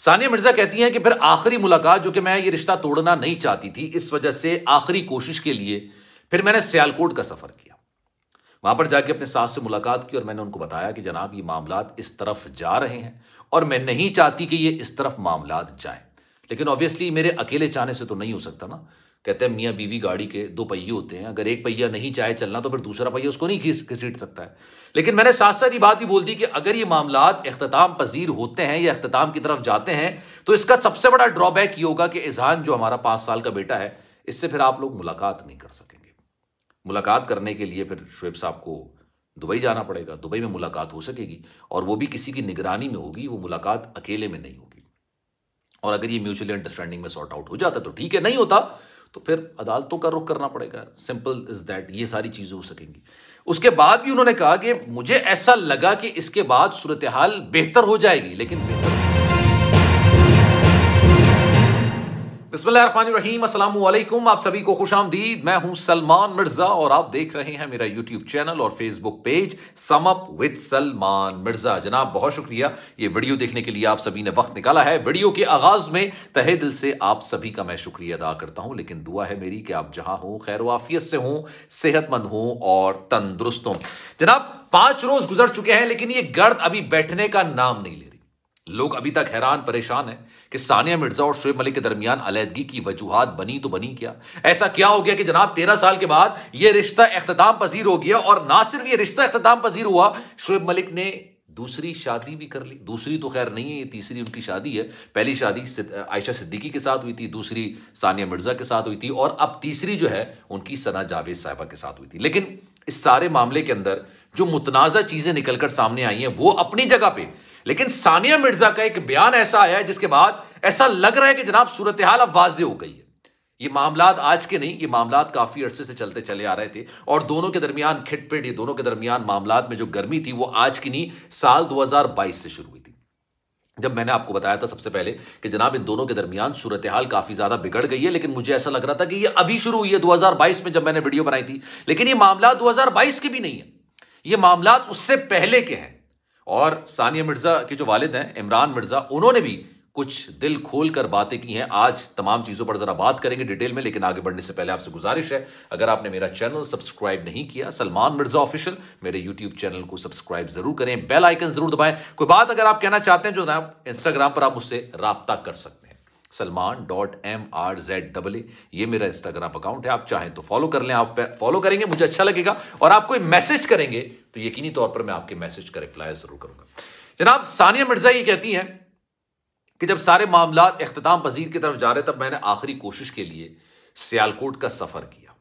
सानिया मिर्जा कहती हैं कि फिर आखिरी मुलाकात, जो कि मैं ये रिश्ता तोड़ना नहीं चाहती थी, इस वजह से आखिरी कोशिश के लिए फिर मैंने सियालकोट का सफर किया। वहां पर जाके अपने सास से मुलाकात की और मैंने उनको बताया कि जनाब ये मामलात इस तरफ जा रहे हैं और मैं नहीं चाहती कि ये इस तरफ मामलात जाएं, लेकिन ऑब्वियसली मेरे अकेले चाहने से तो नहीं हो सकता ना। कहते हैं मियाँ बीवी गाड़ी के दो पहिए होते हैं, अगर एक पहिया नहीं चाहे चलना तो फिर दूसरा पहिया उसको नहीं घसीट सकता है। लेकिन मैंने साथ साथ ये बात भी बोल दी कि अगर ये मामलात इख्तिताम पजीर होते हैं या इख्तिताम की तरफ जाते हैं तो इसका सबसे बड़ा ड्रॉबैक ये होगा कि इजहान जो हमारा 5 साल का बेटा है, इससे फिर आप लोग मुलाकात नहीं कर सकेंगे। मुलाकात करने के लिए फिर शुएब साहब को दुबई जाना पड़ेगा, दुबई में मुलाकात हो सकेगी और वो भी किसी की निगरानी में होगी, वो मुलाकात अकेले में नहीं होगी। और अगर ये म्यूचुअली अंडरस्टैंडिंग में सॉर्ट आउट हो जाता तो ठीक है, नहीं होता तो फिर अदालतों का रुख करना पड़ेगा। सिंपल इज दैट, ये सारी चीजें हो सकेंगी। उसके बाद भी उन्होंने कहा कि मुझे ऐसा लगा कि इसके बाद सूरत हाल बेहतर हो जाएगी, लेकिन बेहतर बिस्मिल्लाहिर्रहमानिर्रहीम, अस्सलाम वालेकुम, आप सभी को खुशामदीद। मैं हूं सलमान मिर्जा और आप देख रहे हैं मेरा यूट्यूब चैनल और Facebook page sum up with Salman Mirza. जनाब बहुत शुक्रिया, ये वीडियो देखने के लिए आप सभी ने वक्त निकाला है। वीडियो के आगाज में तहे दिल से आप सभी का मैं शुक्रिया अदा करता हूं, लेकिन दुआ है मेरी कि आप जहां हो खैर वाफियत से हो, सेहतमंद हो और तंदुरुस्त हो। जनाब 5 रोज गुजर चुके हैं लेकिन ये गर्द अभी बैठने का नाम नहीं ले रही। लोग अभी तक हैरान परेशान हैं कि सानिया मिर्जा और शुएब मलिक के दरमियान अलहदगी की वजूहात बनी तो बनी क्या? ऐसा क्या हो गया कि जनाब 13 साल के बाद यह रिश्ता इख्तिताम पजीर हो गया? और ना सिर्फ यह रिश्ता इख्तिताम पजीर हुआ, शुएब मलिक ने दूसरी शादी भी कर ली। दूसरी तो खैर नहीं है, ये तीसरी उनकी शादी है। पहली शादी आयशा सिद्दीकी के साथ हुई थी, दूसरी सानिया मिर्जा के साथ हुई थी और अब तीसरी जो है उनकी सना जावेद साहिबा के साथ हुई थी। लेकिन इस सारे मामले के अंदर जो मुतनाज़ा चीजें निकलकर सामने आई हैं वो अपनी जगह पे, लेकिन सानिया मिर्जा का एक बयान ऐसा आया है जिसके बाद ऐसा लग रहा है कि जनाब सूरत हाल अब वाज़ेह हो गई है। ये मामलात आज के नहीं, ये मामलात काफी अरसे से चलते चले आ रहे थे और दोनों के दरमियान खिटपिट, ये दोनों के दरमियान मामलात में जो गर्मी थी वो आज की नहीं, साल 2022 से शुरू हुई थी। जब मैंने आपको बताया था सबसे पहले कि जनाब इन दोनों के दरमियान सूरत हाल काफी ज्यादा बिगड़ गई है, लेकिन मुझे ऐसा लग रहा था कि ये अभी शुरू हुई है 2022 में जब मैंने वीडियो बनाई थी। लेकिन ये मामला 2022 के भी नहीं है, ये मामला उससे पहले के हैं। और सानिया मिर्जा के जो वालिद हैं इमरान मिर्जा, उन्होंने भी कुछ दिल खोल कर बातें की हैं। आज तमाम चीजों पर जरा बात करेंगे डिटेल में, लेकिन आगे बढ़ने से पहले आपसे गुजारिश है, अगर आपने मेरा चैनल सब्सक्राइब नहीं किया सलमान मिर्जा ऑफिशियल, मेरे यूट्यूब चैनल को सब्सक्राइब जरूर करें, बेल आइकन जरूर दबाएं। कोई बात अगर आप कहना चाहते हैं जो ना इंस्टाग्राम पर आप मुझसे राब्ता कर सकते हैं, salman.mrza, ये मेरा इंस्टाग्राम अकाउंट है। आप चाहें तो फॉलो कर लें, आप फॉलो करेंगे मुझे अच्छा लगेगा और आप कोई मैसेज करेंगे तो यकीनी तौर पर मैं आपके मैसेज का रिप्लाई जरूर करूंगा। जनाब सानिया मिर्जा ये कहती हैं कि जब सारे मामलात इख्तिताम पजीर की तरफ जा रहे तब मैंने आखिरी कोशिश के लिए सियालकोट का सफर किया।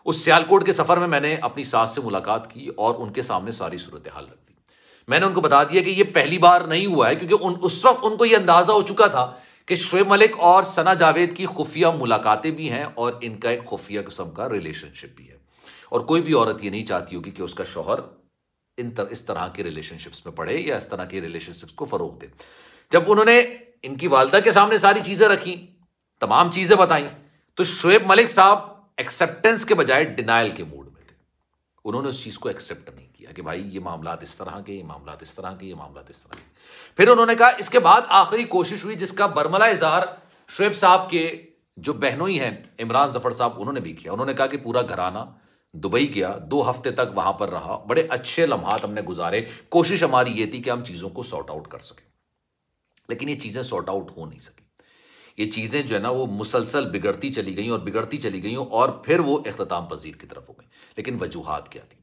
उस सियालकोट के सफर में मैंने अपनी सास से मुलाकात की और उनके सामने सारी सूरत हाल रख दी। मैंने उनको बता दिया कि यह पहली बार नहीं हुआ है, क्योंकि उस वक्त उनको यह अंदाजा हो चुका था कि शुएब मलिक और सना जावेद की खुफिया मुलाकातें भी हैं और इनका एक खुफिया किस्म का रिलेशनशिप भी है। और कोई भी औरत ये नहीं चाहती होगी कि उसका शौहर इस तरह के रिलेशनशिप्स में पड़े या इस तरह के रिलेशनशिप्स को फरोग दे। जब उन्होंने इनकी वालदा के सामने सारी चीजें रखी, तमाम चीजें बताई, तो शुएब मलिक साहब एक्सेप्टेंस के बजाय डिनायल के मूड में थे। उन्होंने उस चीज को एक्सेप्ट नहीं किया कि भाई ये मामलात इस तरह के, ये मामलात इस तरह के, ये मामलात इस तरह के। फिर उन्होंने कहा, इसके बाद आखिरी कोशिश हुई जिसका बरमला इज़हार शुएब साहब के जो बहनोई हैं इमरान जफर साहब, उन्होंने भी किया। उन्होंने कहा कि पूरा घराना दुबई गया, 2 हफ्ते तक वहां पर रहा, बड़े अच्छे लम्हात हमने गुजारे, कोशिश हमारी ये थी कि हम चीजों को सॉर्ट आउट कर सकें, लेकिन ये चीजें सॉर्ट आउट हो नहीं सकी। ये चीजें जो है ना वो मुसलसल बिगड़ती चली गई और बिगड़ती चली गई और फिर वो इख्तिताम पजीर की तरफ हो गई। लेकिन वजूहात क्या थी?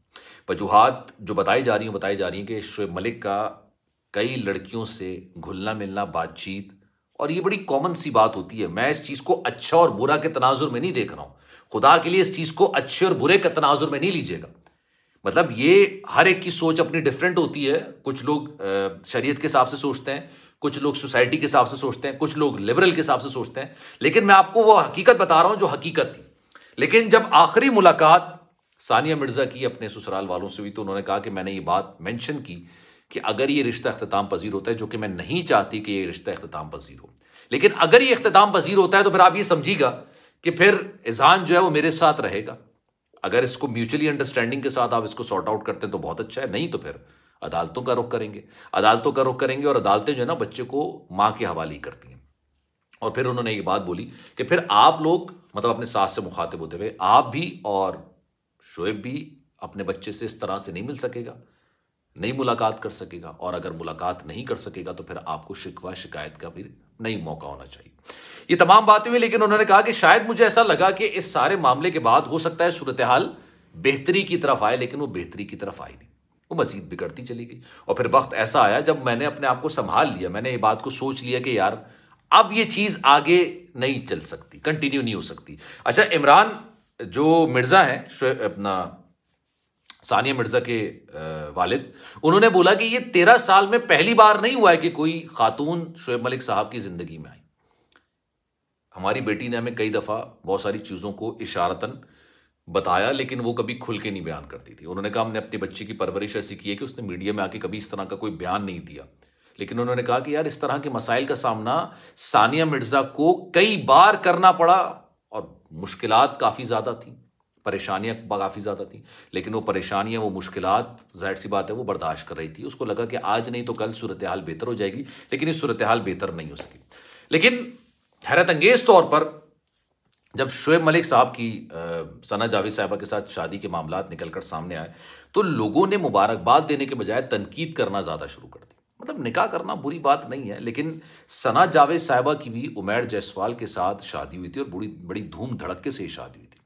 वजूहात जो बताई जा रही हैं कि शुएब मलिक का कई लड़कियों से घुलना मिलना, बातचीत, और ये बड़ी कॉमन सी बात होती है। मैं इस चीज को अच्छा और बुरा के तनाजुर में नहीं देख रहा हूं, खुदा के लिए इस चीज को अच्छे और बुरे के तनाजुर में नहीं लीजिएगा। मतलब ये हर एक की सोच अपनी डिफरेंट होती है। कुछ लोग शरीयत के हिसाब से सोचते हैं, कुछ लोग सोसाइटी के हिसाब से सोचते हैं, कुछ लोग लिबरल के हिसाब से सोचते हैं, लेकिन मैं आपको वो हकीकत बता रहा हूं जो हकीकत थी। लेकिन जब आखिरी मुलाकात सानिया मिर्जा की अपने ससुराल वालों से हुई तो उन्होंने कहा कि मैंने ये बात मेंशन की कि अगर ये रिश्ता इख्तिताम पजीर होता है, जो कि मैं नहीं चाहती कि ये रिश्ता इख्तिताम पजीर हो, लेकिन अगर ये इख्तिताम पजीर होता है तो फिर आप ये समझिएगा कि फिर इज़हान जो है वो मेरे साथ रहेगा। अगर इसको म्यूचुअली अंडरस्टैंडिंग के साथ आप इसको सॉर्ट आउट करते हैं तो बहुत अच्छा है, नहीं तो फिर अदालतों का रुख करेंगे, अदालतों का रुख करेंगे और अदालतें जो है ना बच्चे को माँ के हवाले करती हैं। और फिर उन्होंने ये बात बोली कि फिर आप लोग मतलब अपने सास से मुखातिब होते हुए आप भी और शोएब भी अपने बच्चे से इस तरह से नहीं मिल सकेगा, नहीं मुलाकात कर सकेगा, और अगर मुलाकात नहीं कर सकेगा तो फिर आपको शिकवा शिकायत का भी नहीं मौका होना चाहिए। ये तमाम बातें हुई, लेकिन उन्होंने कहा कि शायद मुझे ऐसा लगा कि इस सारे मामले के बाद हो सकता है सूरत हाल बेहतरी की तरफ आए, लेकिन वो बेहतरी की तरफ आई नहीं, वो मजीद बिगड़ती चली गई। और फिर वक्त ऐसा आया जब मैंने अपने आप को संभाल लिया, मैंने ये बात को सोच लिया कि यार अब ये चीज आगे नहीं चल सकती, कंटिन्यू नहीं हो सकती। अच्छा, इमरान जो मिर्जा है, अपना सानिया मिर्जा के वालिद, उन्होंने बोला कि ये 13 साल में पहली बार नहीं हुआ है कि कोई खातून शोएब मलिक साहब की जिंदगी में आई। हमारी बेटी ने हमें कई दफा बहुत सारी चीजों को इशारतन बताया, लेकिन वो कभी खुल के नहीं बयान करती थी। उन्होंने कहा हमने अपनी बच्ची की परवरिश ऐसी की है कि उसने मीडिया में आके कभी इस तरह का कोई बयान नहीं दिया, लेकिन उन्होंने कहा कि यार इस तरह के मसाइल का सामना सानिया मिर्जा को कई बार करना पड़ा और मुश्किलात काफ़ी ज़्यादा थी, परेशानियां काफ़ी ज़्यादा थी, लेकिन वो परेशानियां, वो मुश्किलात, जाहिर सी बात है वो बर्दाश्त कर रही थी। उसको लगा कि आज नहीं तो कल सूरत हाल बेहतर हो जाएगी, लेकिन इस सूरत हाल बेहतर नहीं हो सकी। लेकिन हैरत अंगेज तौर पर जब शोएब मलिक साहब की सना जावेद साहिबा के साथ शादी के मामलात निकलकर सामने आए तो लोगों ने मुबारकबाद देने के बजाय तनकीद करना ज़्यादा शुरू कर दी। मतलब निकाह करना बुरी बात नहीं है, लेकिन सना जावेद साहिबा की भी उमैर जायसवाल के साथ शादी हुई थी और बड़ी धूम धड़क्के से शादी हुई थी।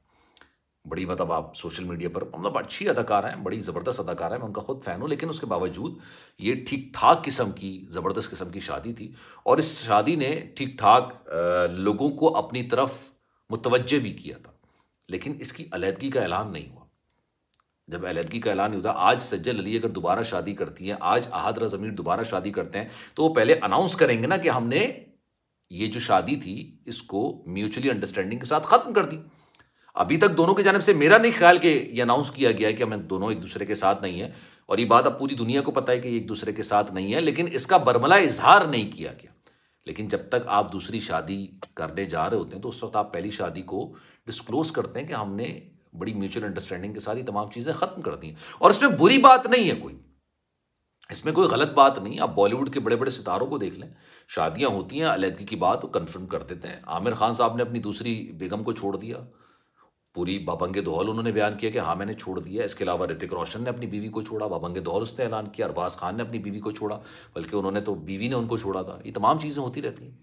बड़ी मतलब आप सोशल मीडिया पर मतलब अच्छी अदाकारा हैं, बड़ी ज़बरदस्त अदाकारा है, मैं उनका खुद फ़ैन हूँ, लेकिन उसके बावजूद ये ठीक ठाक किस्म की ज़बरदस्त किस्म की शादी थी और इस शादी ने ठीक ठाक लोगों को अपनी तरफ मुतवज्जे भी किया था। लेकिन इसकी अलहदगी का ऐलान नहीं हुआ। जब अलहदगी का ऐलान नहीं होता, आज सज्जल अली अगर दोबारा शादी करती हैं, आज अहद रज़ा मीर दोबारा शादी करते हैं, तो वो पहले अनाउंस करेंगे ना कि हमने ये जो शादी थी इसको म्यूचुअली अंडरस्टैंडिंग के साथ ख़त्म कर दी। अभी तक दोनों की जानिब से मेरा नहीं ख्याल कि ये अनाउंस किया गया है कि हम दोनों एक दूसरे के साथ नहीं है, और ये बात अब पूरी दुनिया को पता है कि एक दूसरे के साथ नहीं है, लेकिन इसका बरमला इजहार नहीं किया गया। लेकिन जब तक आप दूसरी शादी करने जा रहे होते हैं तो उस वक्त आप पहली शादी को डिस्क्लोज करते हैं कि हमने बड़ी म्यूचुअल अंडरस्टैंडिंग के साथ ही तमाम चीज़ें ख़त्म कर दी, और इसमें बुरी बात नहीं है कोई, इसमें कोई गलत बात नहीं। आप बॉलीवुड के बड़े बड़े सितारों को देख लें, शादियां होती हैं, अलहदगी की बात वो कन्फर्म कर देते हैं। आमिर खान साहब ने अपनी दूसरी बेगम को छोड़ दिया, पूरी बाबंगे दोहल उन्होंने बयान किया कि हाँ मैंने छोड़ दिया। इसके अलावा ऋतिक रोशन ने अपनी बीवी को छोड़ा, बाबंगे दोहल उसने ऐलान किया, अरबाज खान ने अपनी बीवी को छोड़ा, बल्कि उन्होंने तो बीवी ने उनको छोड़ा था। ये तमाम चीज़ें होती रहती हैं।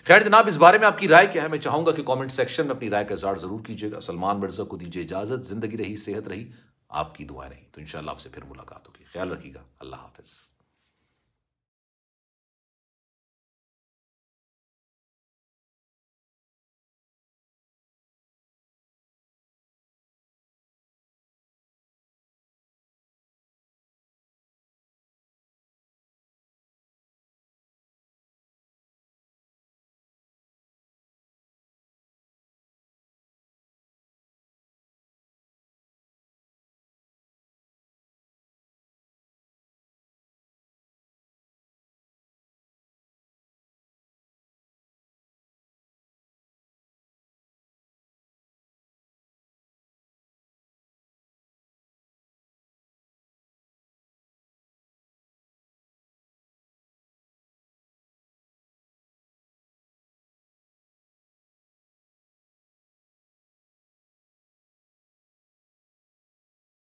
खैर जनाब, इस बारे में आपकी राय क्या है? मैं चाहूँगा कि कॉमेंट सेक्शन में अपनी राय का इज़हार ज़रूर कीजिएगा। सलमान मिर्ज़ा को दीजिए इजाज़त। ज़िंदगी रही, सेहत रही, आपकी दुआएं रही, तो इंशाल्लाह आपसे फिर मुलाकात होगी। ख्याल रखिएगा। अल्लाह हाफ़िज़।